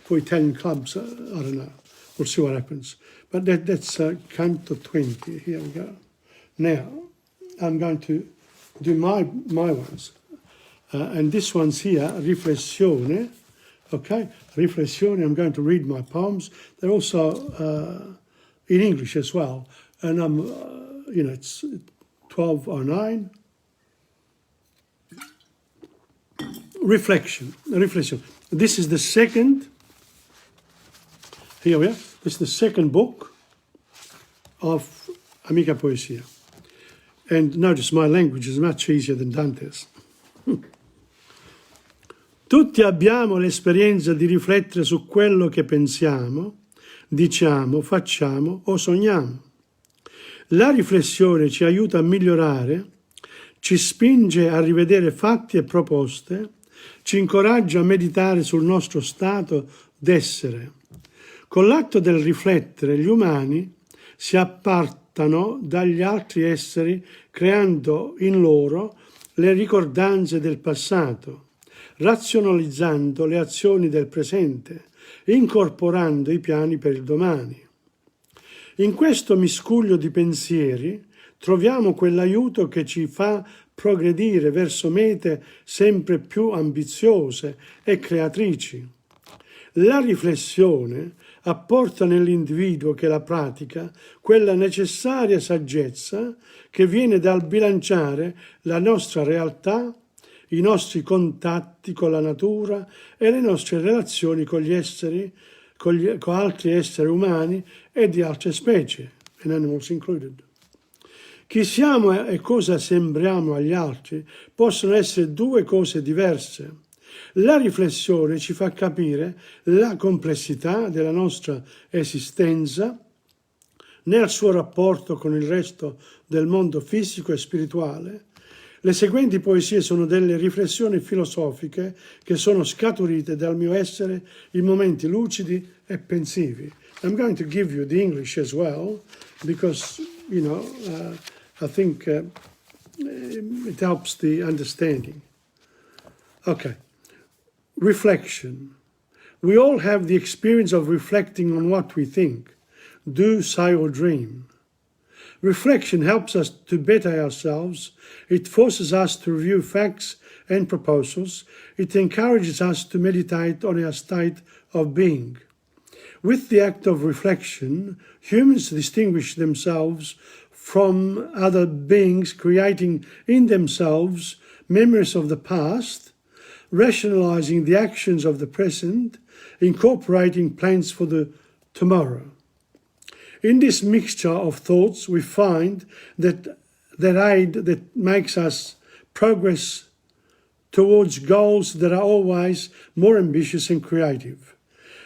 S1: for Italian clubs. I don't know. We'll see what happens. But that's Canto 20. Here we go. Now, I'm going to do my ones. And this one's here, Riflessione. Okay, Riflessione. I'm going to read my poems. They're also in English as well. And I'm, you know, it's 12:09. Reflection. This is the second. Here we are. This is the second book of Amica Poesia. And notice my language is much easier than Dante's. Tutti abbiamo l'esperienza di riflettere su quello che pensiamo, diciamo, facciamo o sogniamo. La riflessione ci aiuta a migliorare, ci spinge a rivedere fatti e proposte, ci incoraggia a meditare sul nostro stato d'essere. Con l'atto del riflettere, gli umani si appartano dagli altri esseri, creando in loro le ricordanze del passato, razionalizzando le azioni del presente, incorporando i piani per il domani. In questo miscuglio di pensieri troviamo quell'aiuto che ci fa progredire verso mete sempre più ambiziose e creatrici. La riflessione apporta nell'individuo che la pratica quella necessaria saggezza che viene dal bilanciare la nostra realtà, i nostri contatti con la natura e le nostre relazioni con gli esseri, con altri esseri umani e di altre specie, and animals included. Chi siamo e cosa sembriamo agli altri possono essere due cose diverse. La riflessione ci fa capire la complessità della nostra esistenza nel suo rapporto con il resto del mondo fisico e spirituale. Le seguenti poesie sono delle riflessioni filosofiche che sono scaturite dal mio essere in momenti lucidi e pensivi. I'm going to give you the English as well, because, I think it helps the understanding. Okay. Reflection. We all have the experience of reflecting on what we think, do, say, or dream. Reflection helps us to better ourselves. It forces us to review facts and proposals. It encourages us to meditate on our state of being. With the act of reflection, humans distinguish themselves from other beings, creating in themselves memories of the past, rationalizing the actions of the present, incorporating plans for the tomorrow. In this mixture of thoughts, we find that aid that makes us progress towards goals that are always more ambitious and creative.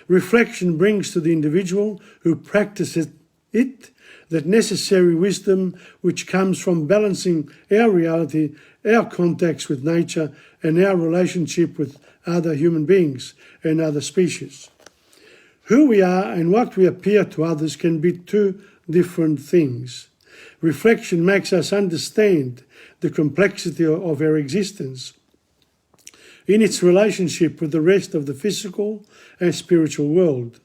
S1: Reflection brings to the individual who practices it that necessary wisdom which comes from balancing our reality, our contacts with nature, and our relationship with other human beings and other species. Who we are and what we appear to others can be two different things. Reflection makes us understand the complexity of our existence in its relationship with the rest of the physical and spiritual world.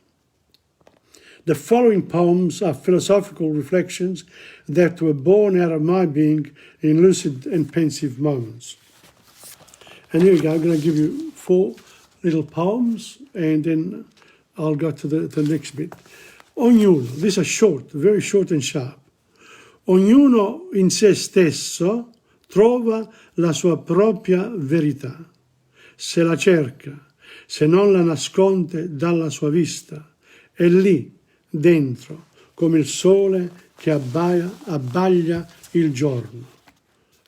S1: The following poems are philosophical reflections that were born out of my being in lucid and pensive moments. And here we go, I'm going to give you 4 little poems and then I'll go to the next bit. Ognuno, these are short, very short and sharp. Ognuno in se stesso trova la sua propria verità. Se la cerca, se non la nasconde dalla sua vista, è lì, dentro, come il sole che abbaglia il giorno.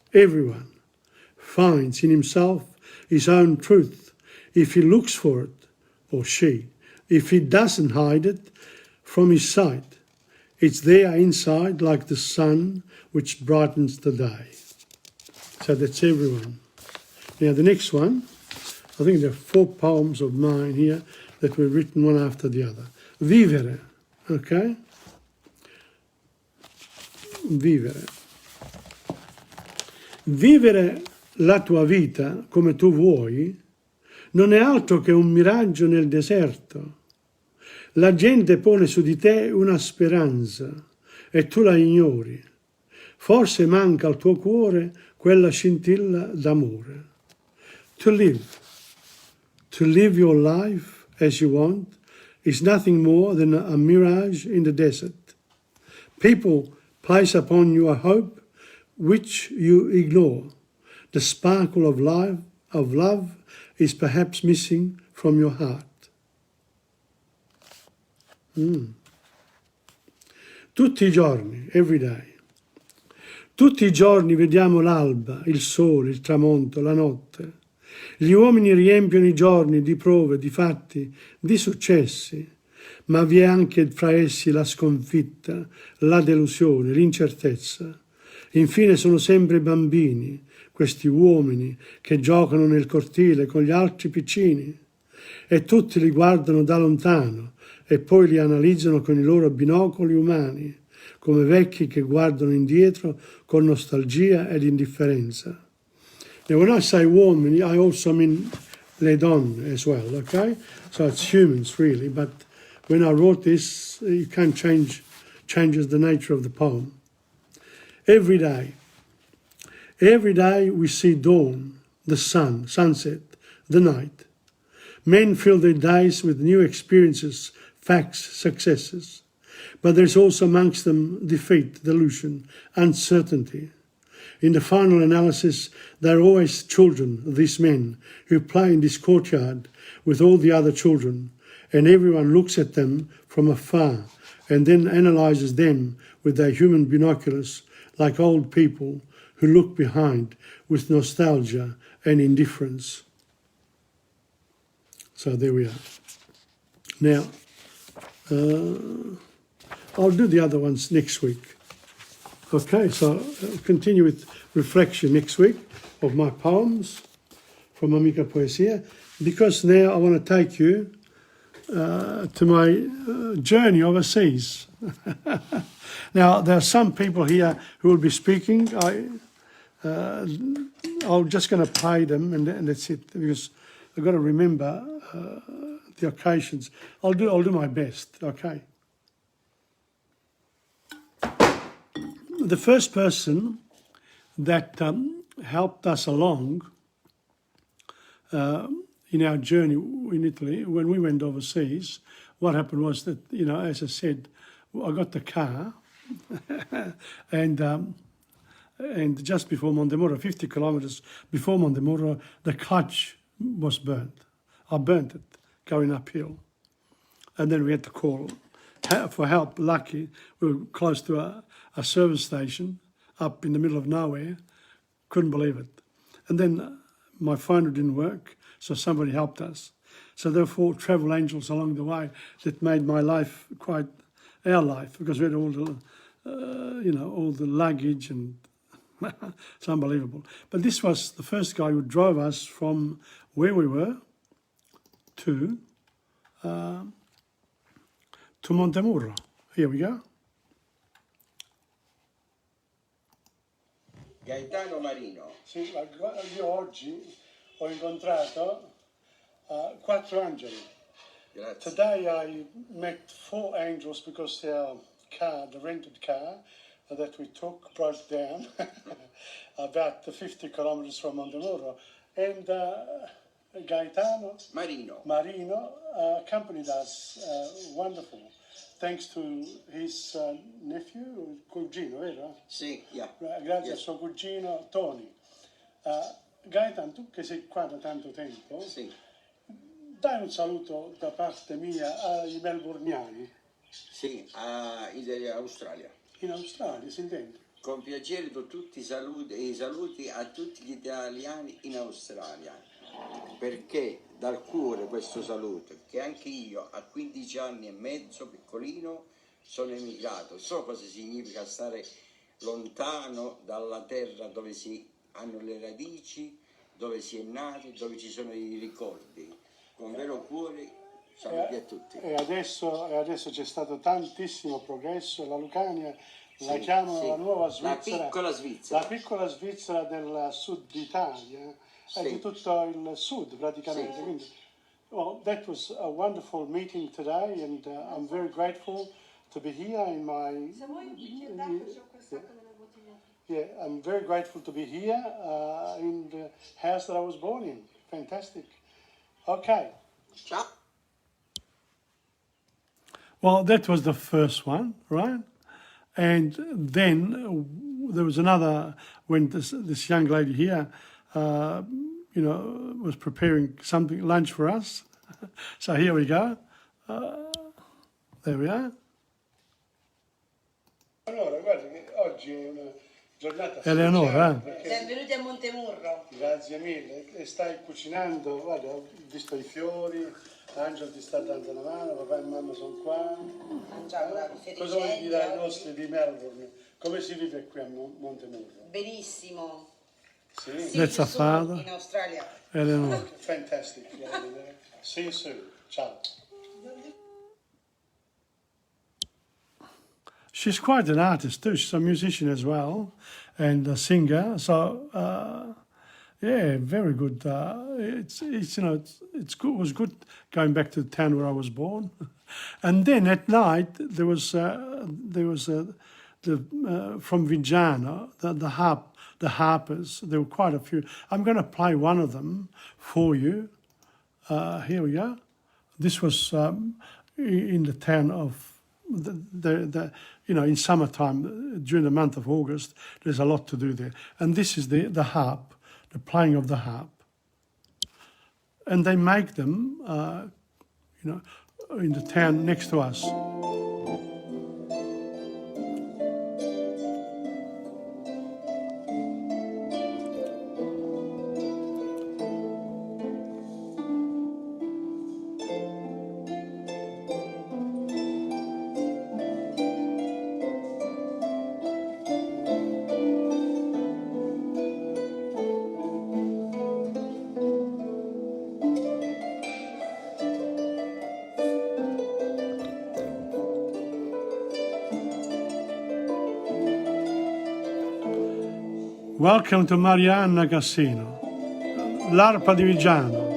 S1: Everyone finds in himself his own truth if he looks for it, or she. If he doesn't hide it from his sight, it's there inside like the sun which brightens the day. So that's everyone. Now the next one, I think there are 4 poems of mine here that were written one after the other. Vivere, okay? Vivere. Vivere la tua vita come tu vuoi non è altro che un miraggio nel deserto. La gente pone su di te una speranza e tu la ignori. Forse manca al tuo cuore quella scintilla d'amore. To live your life as you want is nothing more than a mirage in the desert. People place upon you a hope which you ignore. The sparkle of love is perhaps missing from your heart. Tutti i giorni, every day. Tutti i giorni vediamo l'alba, il sole, il tramonto, la notte. Gli uomini riempiono i giorni di prove, di fatti, di successi, ma vi è anche fra essi la sconfitta, la delusione, l'incertezza. Infine sono sempre bambini, questi uomini che giocano nel cortile con gli altri piccini e tutti li guardano da lontano e poi li analizzano con i loro binocoli umani, come vecchi che guardano indietro con nostalgia ed indifferenza. Now, when I say uomini, I also mean le donne as well, okay? So it's humans really, but when I wrote this, you can't changes the nature of the poem. Every day we see dawn, the sun, sunset, the night. Men fill their days with new experiences, facts, successes. But there's also amongst them defeat, delusion, uncertainty. In the final analysis, they're always children, these men, who play in this courtyard with all the other children, and everyone looks at them from afar and then analyses them with their human binoculars, like old people who look behind with nostalgia and indifference. So there we are. Now, I'll do the other ones next week. Okay, so I'll continue with reflection next week of my poems from Amica Poesia, because now I want to take you to my journey overseas. Now, there are some people here who will be speaking. I'm just going to pay them and that's it, because I've got to remember the occasions. I'll do my best, okay? The first person that helped us along in our journey in Italy, when we went overseas, what happened was that, you know, as I said, I got the car and just before Montemurro, 50 kilometres before Montemurro, the clutch was burnt. I burnt it going uphill. And then we had to call for help. Lucky, we were close to a service station up in the middle of nowhere. Couldn't believe it. And then my phone didn't work, so somebody helped us. So there were 4 travel angels along the way that made my life quite our life, because we had all the, all the luggage, and it's unbelievable. But this was the first guy who drove us from where we were to Montemurro. Here we go.
S2: Gaetano Marino.
S1: Sì, io oggi ho incontrato 4 angeli.
S2: Grazie.
S1: Today I met 4 angels because our car, the rented car that we took, broke down about 50 kilometers from Montemurro. And Gaetano Marino accompanied us, wonderful, thanks to his nephew, cugino, vero?
S2: Sì, yeah.
S1: Grazie a suo cugino Tony. Gaetano, tu che sei qua da tanto tempo,
S2: Sì.
S1: dai un saluto da parte mia ai melburniani.
S2: Sì, in Australia.
S1: In Australia, si intende?
S2: Con piacere do tutti i saluti a tutti gli italiani in Australia. Perché dal cuore questo saluto, che anche io a 15 anni e mezzo, piccolino, sono emigrato. So cosa significa stare lontano dalla terra dove si hanno le radici, dove si è nati, dove ci sono i ricordi. Con vero cuore saluti a tutti.
S1: E adesso c'è stato tantissimo progresso. La Lucania la chiamano la nuova Svizzera.
S2: La piccola Svizzera.
S1: La piccola Svizzera del sud d'Italia. E di tutto il sud praticamente.
S2: Sì.
S1: Quindi, well, that was a wonderful meeting today, and I'm very grateful to be here in my... Yeah, I'm very grateful to be here in the house that I was born in. Fantastic. Okay.
S2: Ciao.
S1: Well, that was the first one, right? And then there was another, when this young lady here, was preparing something, lunch for us. So here we go. There we are. Allora, guarda che oggi è una Giornata Eleonora,
S3: benvenuti a Montemurro.
S1: grazie mille. E stai cucinando, guarda, ho visto i fiori, Angelo ti sta dando una mano, papà e mamma sono qua.
S3: Mangiamo la
S1: Cosa vuoi dire ai nostri di Melbourne? Come si vive qui a Montemurro?
S3: Benissimo.
S1: Sì?
S3: Let's in Australia.
S1: Eleonora. Fantastic. See you soon. Ciao. She's quite an artist too. She's a musician as well and a singer. So yeah, very good. It's you know it's good. It was good going back to the town where I was born. And then at night there was from Vijana the harpers. There were quite a few. I'm going to play one of them for you. Here we go. This was in the town of you know, in summertime, during the month of August, there's a lot to do there. And this is the harp, the playing of the harp. And they make them, you know, in the town next to us. Welcome to Marianna Cassino, l'arpa di Vigiano.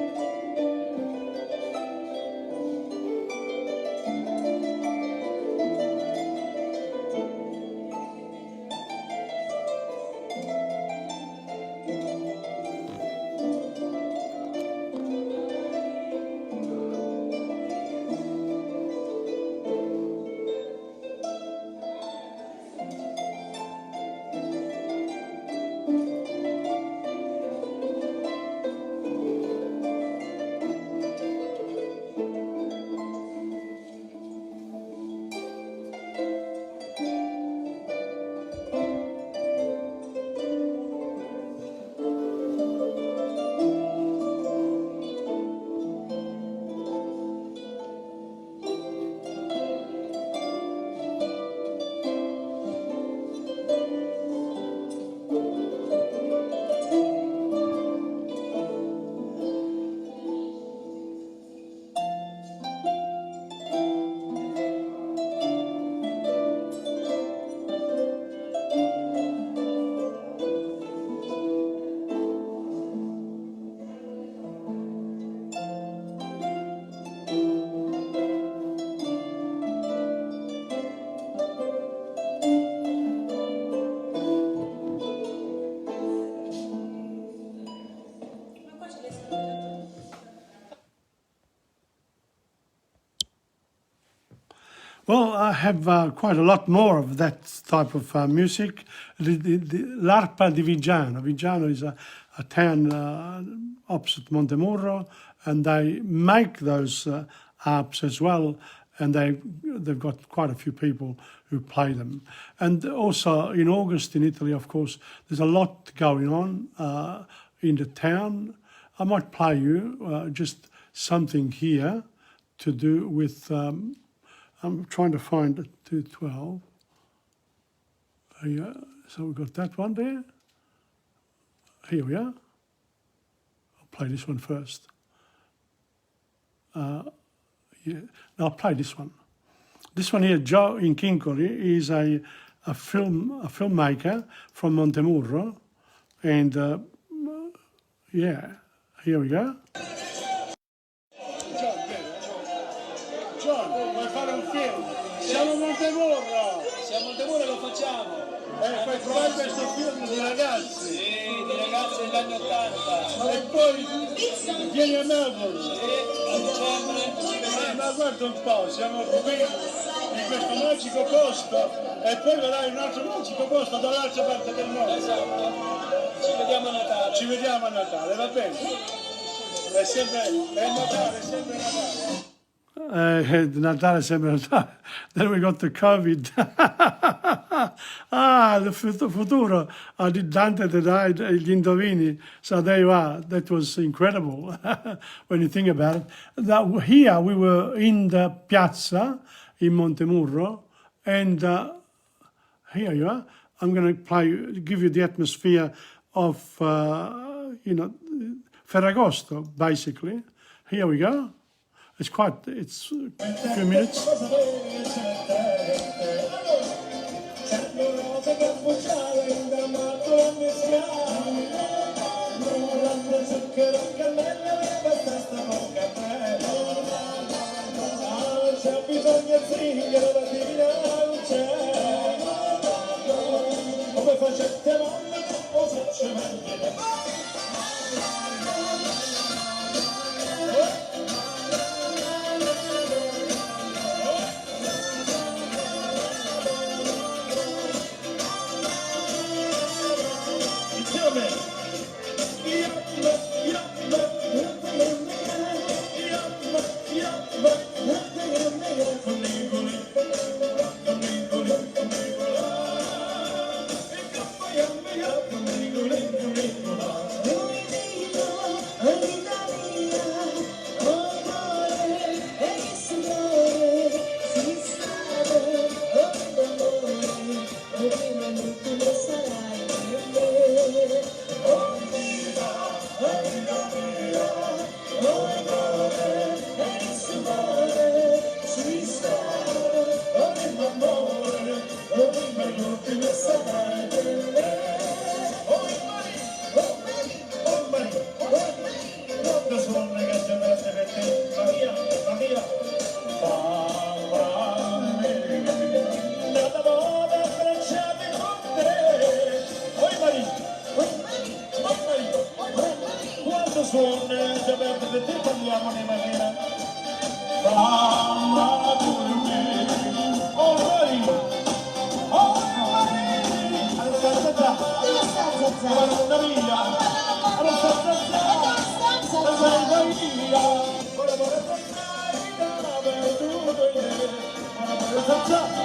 S1: Well, I have quite a lot more of that type of music. L'Arpa di Vigiano. Vigiano is a town opposite Montemurro, and they make those harps as well, and they've got quite a few people who play them. And also in August in Italy, of course, there's a lot going on in the town. I might play you just something here to do with... I'm trying to find it, 212. Yeah, so we've got that one there. Here we are. I'll play this one first. Yeah, no, I'll play this one. This one here, Joe Inkinkori, is a filmmaker from Montemurro, and yeah, here we go. Vuoi fare un film? Siamo a Montemurro!
S4: Siamo a Montemurro, lo facciamo!
S1: Fai trovare questo film di ragazzi!
S4: Sì, di ragazzi degli anni '80!
S1: E poi vieni a Melbourne!
S4: Sì, a dicembre!
S1: Ma guarda un po', siamo qui in questo magico posto e poi vedrai un altro magico posto dall'altra parte del mondo!
S4: Esatto! Ci vediamo a Natale!
S1: Ci vediamo a Natale, va bene? È Natale, è sempre Natale! Natale sembra Natale. Then we got the COVID. Ah, the futuro. I did Dante today, gli indovini. So there you are. That was incredible when you think about it. Here we were in the piazza in Montemurro, and here you are. I'm going to give you the atmosphere of, Ferragosto, basically. Here we go. It's a few minutes.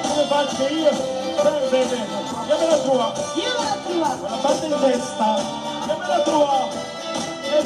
S4: Come faccio io? Dammi la tua. La parte in testa. Dammi la tua. E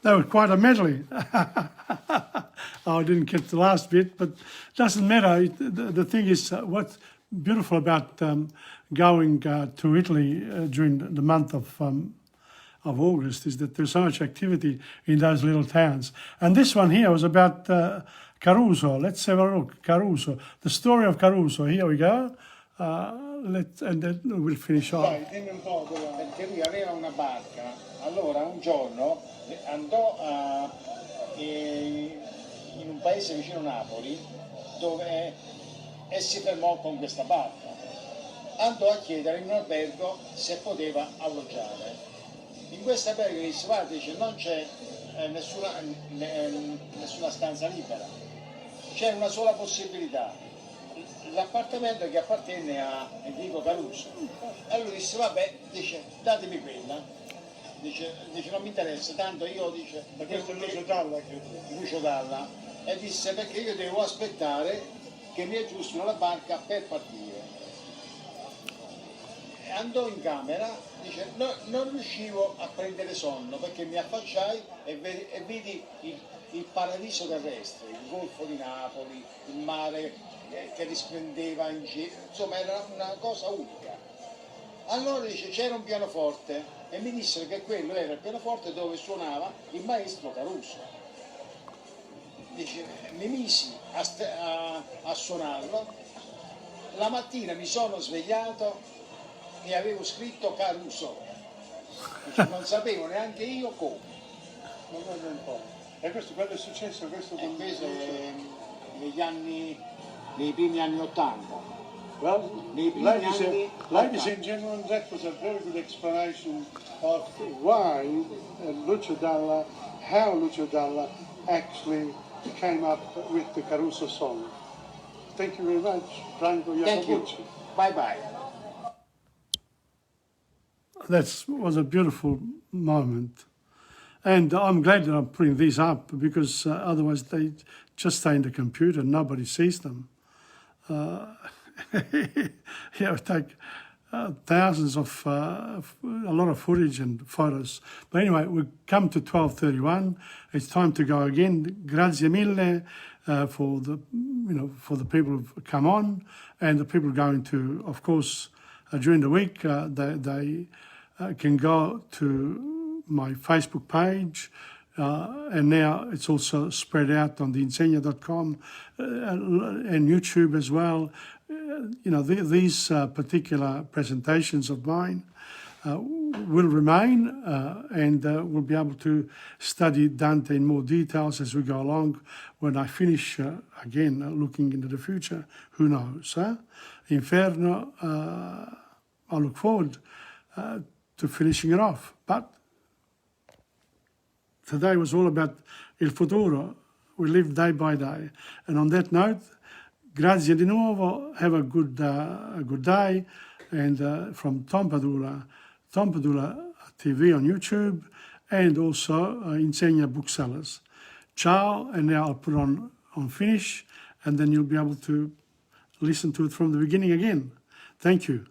S1: That was quite a medley. Oh, I didn't get the last bit, but doesn't matter. The thing is, what's beautiful about going to Italy during the month of August is that there's so much activity in those little towns. And this one here was about Caruso. Let's have a look. Caruso. The story of Caruso. Here we go. And then we'll finish off.
S5: Dai, dimmi un po', perché lui aveva una barca Allora un giorno andò in un paese vicino Napoli e si fermò con questa barca. Andò a chiedere in un albergo se poteva alloggiare. In questo albergo disse: guarda, dice, non c'è nessuna stanza libera, c'è una sola possibilità, l'appartamento che appartiene a Enrico Caruso. E lui disse: vabbè, dice, datemi quella. Dice non mi interessa, tanto io, dice, perché
S4: Questo è Lucio Dalla,
S5: Lucio Dalla, e disse perché io devo aspettare che mi aggiustino la barca per partire. E andò in camera, dice non riuscivo a prendere sonno perché mi affacciai e vidi il paradiso terrestre, il golfo di Napoli, il mare che risplendeva in giro, insomma era una cosa unica. Allora dice c'era un pianoforte e mi dissero che quello era il pianoforte dove suonava il maestro Caruso. Dice, mi misi a suonarlo, la mattina mi sono svegliato e avevo scritto Caruso. Dice, non sapevo neanche io come.
S4: Ma guarda un po'. E questo quando è successo? Questo
S5: nei primi anni '80.
S4: Well, ladies and gentlemen, that was a very good explanation of why Lucio Dalla, how Lucio Dalla actually came up with the Caruso song. Thank you very much, Franco
S5: Thank you.
S4: Iacobucci.
S5: Bye bye.
S1: That was a beautiful moment. And I'm glad that I'm putting these up because otherwise they just stay in the computer and nobody sees them. It would take thousands of, a lot of footage and photos. But anyway, we come to 12:31. It's time to go again. Grazie mille for the people who've come on and the people going to, of course, during the week, they can go to my Facebook page. And now it's also spread out on the insegna.com and YouTube as well. These particular presentations of mine will remain and we'll be able to study Dante in more details as we go along. When I finish, again, looking into the future, who knows? Inferno, I look forward to finishing it off. But today was all about il futuro. We live day by day. And on that note, grazie di nuovo. Have a good day. And from TomPadulaTV on YouTube and also Insegna Booksellers. Ciao. And now I'll put on finish and then you'll be able to listen to it from the beginning again. Thank you.